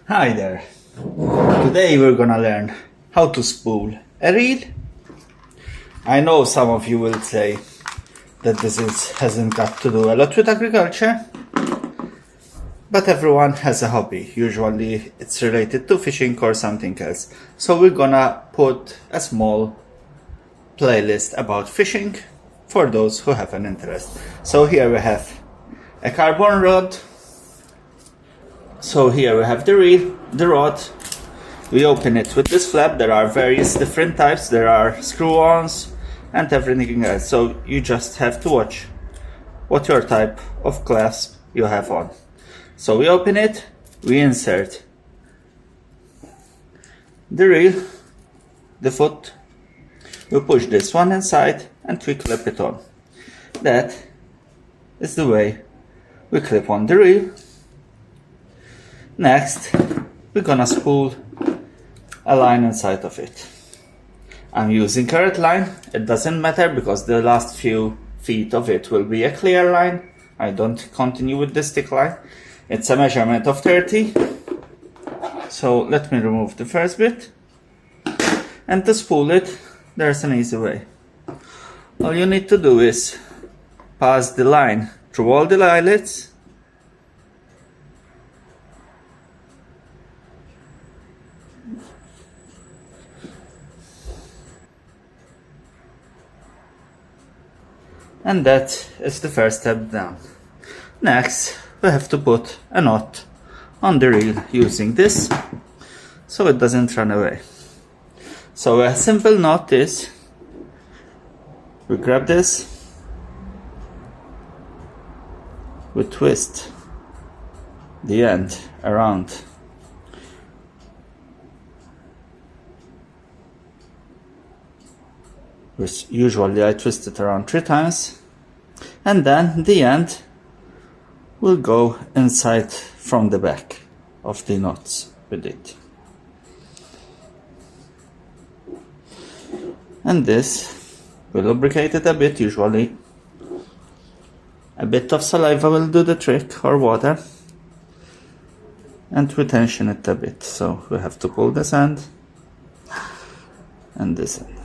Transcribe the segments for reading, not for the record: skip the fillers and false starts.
Hi there. Today we're gonna learn how to spool a reel. I know some of you will say that hasn't got to do a lot with agriculture, but everyone has a hobby. Usually it's related to fishing or something else. So we're gonna put a small playlist about fishing for those who have an interest. So here we have a carbon rod. So here we have the reel, the rod. We open it with this flap. There are various different types. There are screw-ons and everything else. So you just have to watch what your type of clasp you have on. So we open it, we insert the reel, the foot. We push this one inside and we clip it on. That is the way we clip on the reel. Next, we're gonna spool a line inside of it. I'm using a red line. It doesn't matter because the last few feet of it will be a clear line. I don't continue with the stick line. It's a measurement of 30. So let me remove the first bit. And to spool it, there's an easy way. All you need to do is pass the line through all the eyelets. And that is the first step down. Next, we have to put a knot on the reel using this so it doesn't run away. So a simple knot is we grab this, we twist the end around which usually I twist it around 3 times, and then the end will go inside from the back of the knots with it. And this will lubricate it a bit. Usually a bit of saliva will do the trick, or water, and we tension it a bit. So we have to pull this end and this end.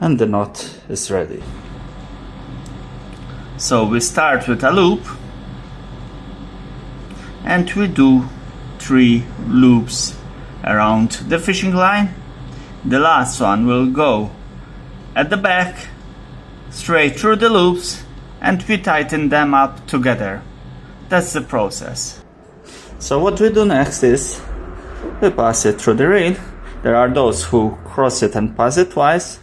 And the knot is ready. So we start with a loop and we do 3 loops around the fishing line. The last one will go at the back, straight through the loops, and we tighten them up together. That's the process. So what we do next is we pass it through the reel. There are those who cross it and pass it twice.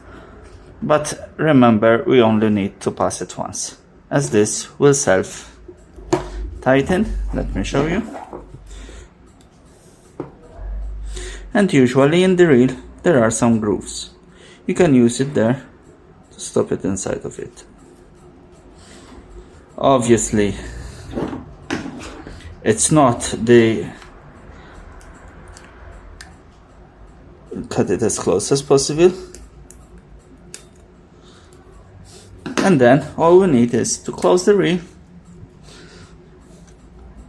But remember, we only need to pass it once, as this will self-tighten. Let me show you. And usually in the reel, there are some grooves. You can use it there to stop it inside of it. Obviously, it's not the... Cut it as close as possible. And then all we need is to close the reel,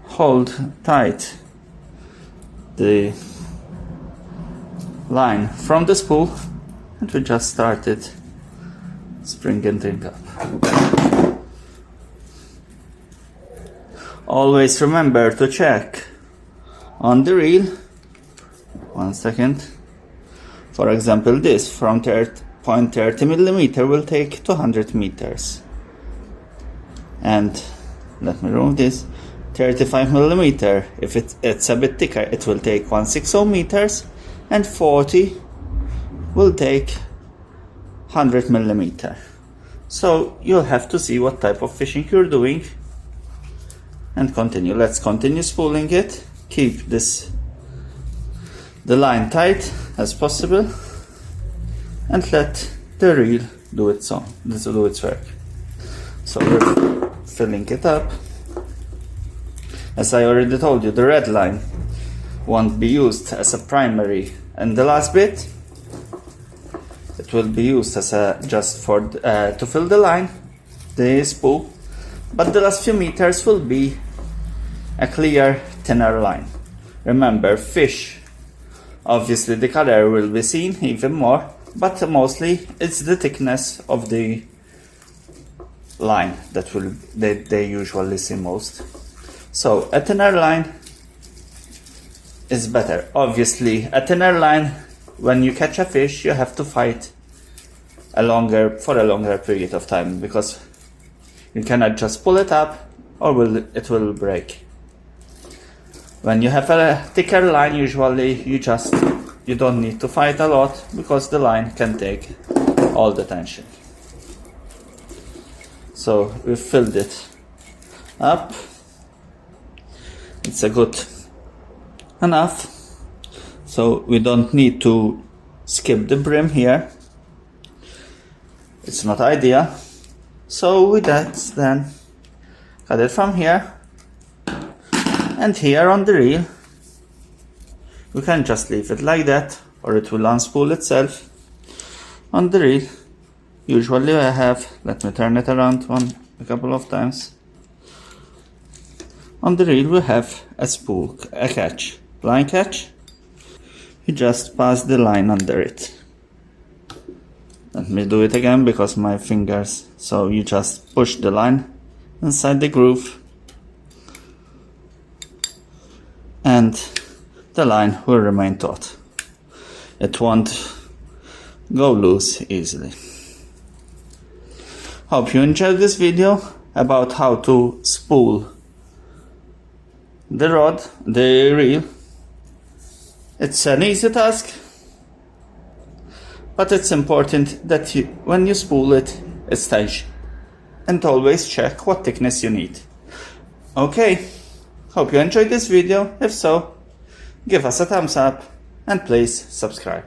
hold tight the line from the spool, and we just start it springing it up. Always remember to check on the reel. 1 second. For example, this from 0.30 millimeter will take 200 meters, and let me remove this. 35 millimeter, if it's a bit thicker, it will take 160 meters, and 40 will take 100 millimeter. So you'll have to see what type of fishing you're doing and continue. Let's continue spooling it. Keep the line tight as possible, and let the reel do its work. So we're filling it up. As I already told you, the red line won't be used as a primary, and the last bit, it will be used as a just for to fill the line, the spool. but the last few meters will be a clear, thinner line. Remember, fish, obviously the color will be seen even more, but mostly it's the thickness of the line that they usually see most. So a thinner line is better. Obviously, a thinner line, when you catch a fish, you have to fight for a longer period of time, because you cannot just pull it up or it will break. When you have a thicker line, usually you don't need to fight a lot, because the line can take all the tension. So we filled it up. It's a good enough, so we don't need to skip the brim here. It's not ideal. So with that, then cut it from here, and here on the reel we can just leave it like that, or it will unspool itself. On the reel, usually I have, let me turn it around a couple of times. On the reel we have a spool, a catch, line catch. You just pass the line under it. Let me do it again because my fingers. So you just push the line inside the groove, and the line will remain taut. It won't go loose easily. Hope you enjoyed this video about how to spool the reel. It's an easy task, but it's important that when you spool it, it's tight, and always check what thickness you need. Okay, hope you enjoyed this video. If so, give us a thumbs up and please subscribe.